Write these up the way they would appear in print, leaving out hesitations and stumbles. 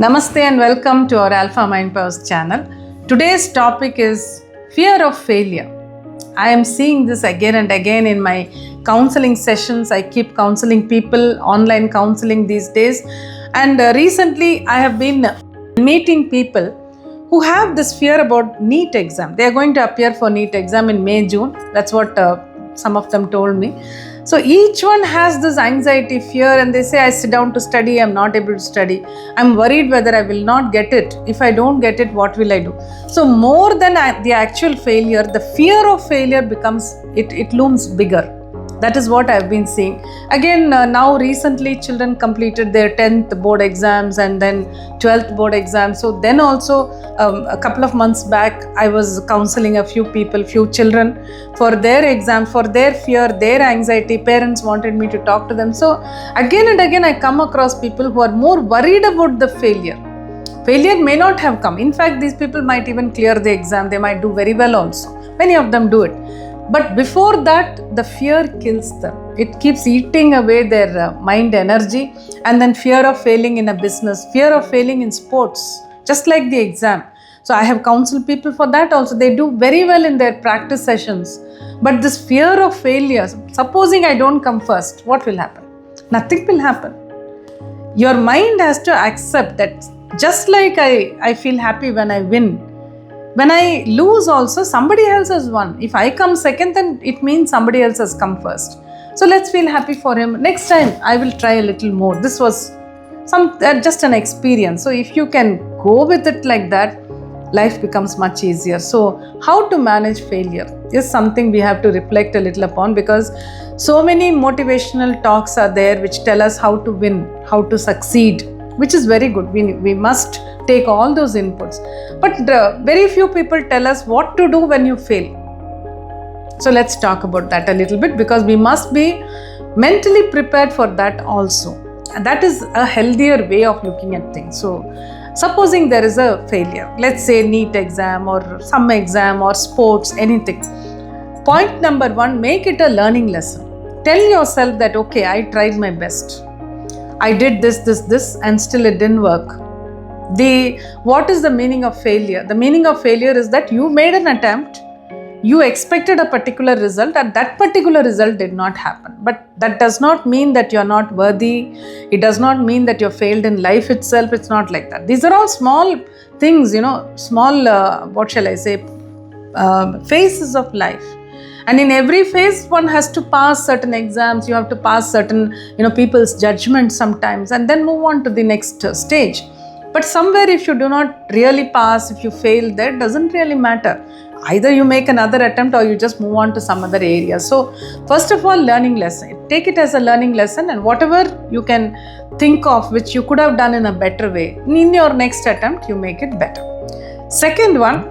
Namaste and welcome to our Alpha Mind Powers channel. Today's topic is fear of failure. I am seeing this again and again in my counseling sessions. I keep counseling people, online counseling these days. And recently I have been meeting people who have this fear about NEET exam. They are going to appear for NEET exam in May, June. That's what some of them told me. So each one has this anxiety, fear, and they say, I sit down to study, I'm not able to study. I'm worried whether I will not get it. If I don't get it, what will I do? So more than the actual failure, the fear of failure becomes, it looms bigger. That is what I've been seeing. Again, now recently children completed their 10th board exams and then 12th board exams. So then also a couple of months back, I was counseling a few people, few children for their exam, for their fear, their anxiety. Parents wanted me to talk to them. So again and again, I come across people who are more worried about the failure. Failure may not have come. In fact, these people might even clear the exam. They might do very well also. Many of them do it. But before that, the fear kills them. It keeps eating away their mind energy, and then fear of failing in a business, fear of failing in sports, just like the exam. So I have counseled people for that also. They do very well in their practice sessions. But this fear of failure, supposing I don't come first, what will happen? Nothing will happen. Your mind has to accept that just like I feel happy when I win, when I lose also, somebody else has won. If I come second, then it means somebody else has come first. So let's feel happy for him. Next time, I will try a little more. This was just an experience. So if you can go with it like that, life becomes much easier. So how to manage failure is something we have to reflect a little upon, because so many motivational talks are there which tell us how to win, how to succeed, which is very good. We must take all those inputs. But very few people tell us what to do when you fail. So let's talk about that a little bit, because we must be mentally prepared for that also. And that is a healthier way of looking at things. So supposing there is a failure, let's say NEET exam or some exam or sports, anything. Point number one, make it a learning lesson. Tell yourself that, okay, I tried my best. I did this and still it didn't work. What is the meaning of failure? The meaning of failure is that you made an attempt, you expected a particular result, and that particular result did not happen. But that does not mean that you're not worthy. It does not mean that you're failed in life itself. It's not like that. These are all small things, small, phases of life. And in every phase, one has to pass certain exams. You have to pass certain, people's judgment sometimes, and then move on to the next stage. But somewhere, if you do not really pass, if you fail, that doesn't really matter. Either you make another attempt or you just move on to some other area. So first of all, learning lesson. Take it as a learning lesson, and whatever you can think of which you could have done in a better way, in your next attempt, you make it better. Second one,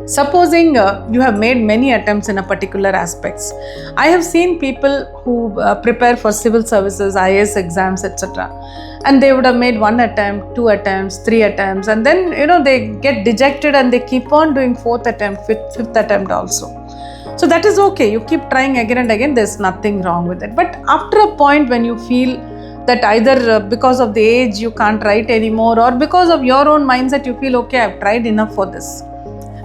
supposing you have made many attempts in a particular aspects. I have seen people who prepare for civil services, IAS exams, etc. And they would have made 1 attempt, 2 attempts, 3 attempts, and then they get dejected and they keep on doing 4th attempt, 5th attempt also. So that is okay. You keep trying again and again. There's nothing wrong with it. But after a point when you feel that either because of the age you can't write anymore, or because of your own mindset you feel, okay, I've tried enough for this.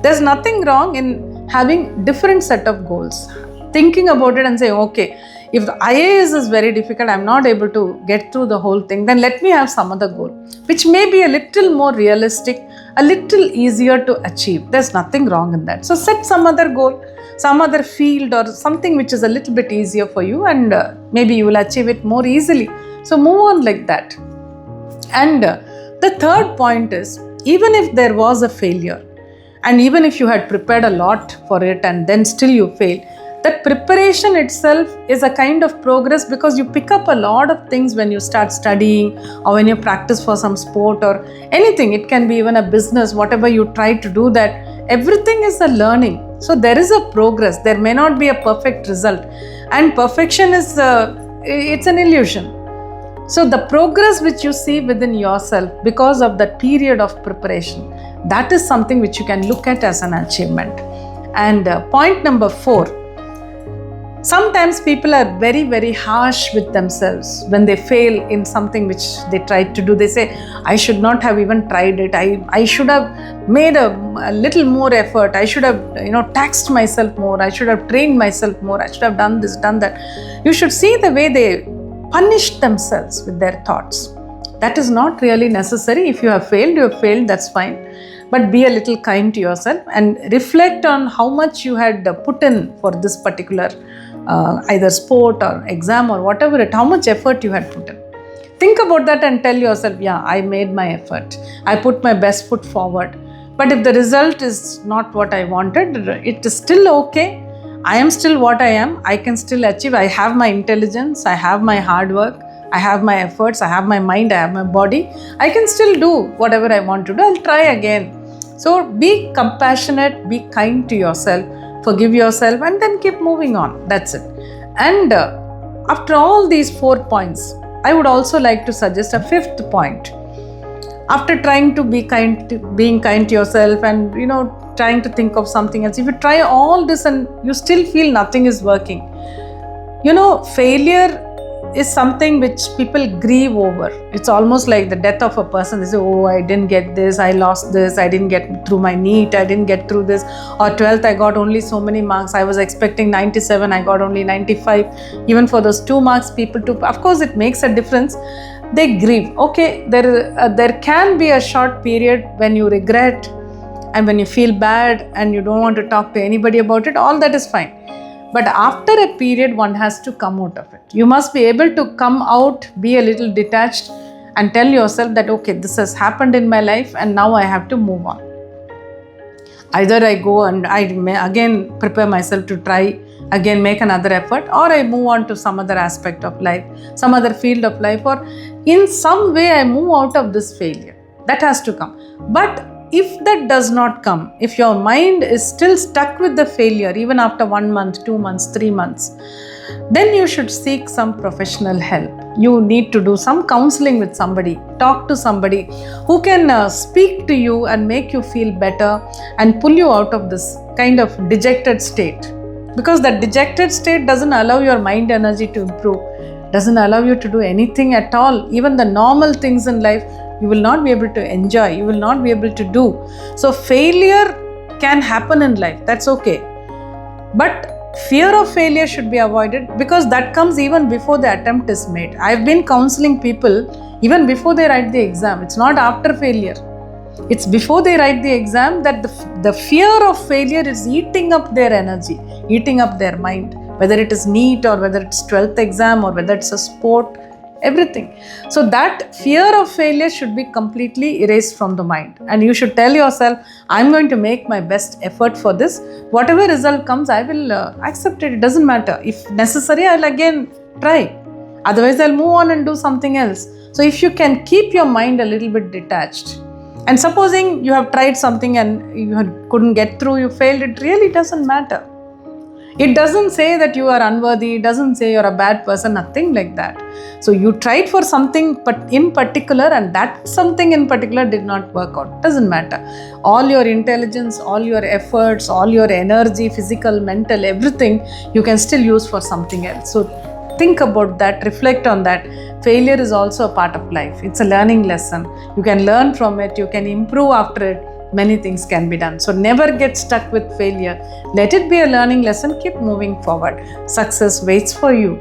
There's nothing wrong in having different set of goals. Thinking about it and saying, okay, if the IAS is very difficult, I'm not able to get through the whole thing, then let me have some other goal, which may be a little more realistic, a little easier to achieve. There's nothing wrong in that. So set some other goal, some other field or something which is a little bit easier for you, and maybe you will achieve it more easily. So move on like that. And the third point is, even if there was a failure, and even if you had prepared a lot for it and then still you fail, that preparation itself is a kind of progress, because you pick up a lot of things when you start studying or when you practice for some sport or anything. It can be even a business, whatever you try to do, that everything is a learning. So there is a progress. There may not be a perfect result, and perfection is it's an illusion. So the progress which you see within yourself because of that period of preparation, that is something which you can look at as an achievement. And point number 4, Sometimes people are very, very harsh with themselves when they fail in something which they tried to do. They say, I should not have even tried it. I should have made a little more effort. I should have, taxed myself more. I should have trained myself more. I should have done this, done that. You should see the way they punish themselves with their thoughts. That is not really necessary. If you have failed, that's fine. But be a little kind to yourself and reflect on how much you had put in for this particular either sport or exam or whatever how much effort you had put in. Think about that and tell yourself, yeah, I made my effort. I put my best foot forward. But if the result is not what I wanted, it is still okay. I am still what I am. I can still achieve. I have my intelligence. I have my hard work. I have my efforts. I have my mind. I have my body. I can still do whatever I want to do. I'll try again. So be compassionate, be kind to yourself, forgive yourself, and then keep moving on. That's it. And after all these 4 points, I would also like to suggest a 5th point. After trying to be being kind to yourself and trying to think of something else, if you try all this and you still feel nothing is working, failure is something which people grieve over. It's almost like the death of a person. They say, oh, I didn't get this, I lost this, I didn't get through my NEET, I didn't get through this, or 12th I got only so many marks, I was expecting 97, I got only 95. Even for those 2 marks people took, of course it makes a difference. They grieve. Okay, there can be a short period when you regret and when you feel bad and you don't want to talk to anybody about it, all that is fine. But after a period, one has to come out of it. You must be able to come out, be a little detached and tell yourself that, okay, this has happened in my life and now I have to move on. Either I go and I may again prepare myself to try, again make another effort, or I move on to some other aspect of life, some other field of life, or in some way I move out of this failure. That has to come. But if that does not come, if your mind is still stuck with the failure even after 1 month, 2 months, 3 months, then you should seek some professional help. You need to do some counseling with somebody, talk to somebody who can speak to you and make you feel better and pull you out of this kind of dejected state. Because that dejected state doesn't allow your mind energy to improve, doesn't allow you to do anything at all. Even the normal things in life, you will not be able to enjoy, you will not be able to do. So failure can happen in life, that's okay. But fear of failure should be avoided, because that comes even before the attempt is made. I've been counseling people even before they write the exam. It's not after failure. It's before they write the exam that the fear of failure is eating up their energy, eating up their mind, whether it is NEET or whether it's 12th exam or whether it's a sport, everything. So that fear of failure should be completely erased from the mind. And you should tell yourself, I'm going to make my best effort for this. Whatever result comes, I will accept it. It doesn't matter. If necessary, I'll again try. Otherwise, I'll move on and do something else. So if you can keep your mind a little bit detached, and supposing you have tried something and you couldn't get through, you failed, it really doesn't matter. It doesn't say that you are unworthy, it doesn't say you're a bad person, nothing like that. So you tried for something in particular and that something in particular did not work out. Doesn't matter. All your intelligence, all your efforts, all your energy, physical, mental, everything, you can still use for something else. So think about that, reflect on that. Failure is also a part of life. It's a learning lesson. You can learn from it, you can improve after it. Many things can be done. So never get stuck with failure. Let it be a learning lesson. Keep moving forward. Success waits for you.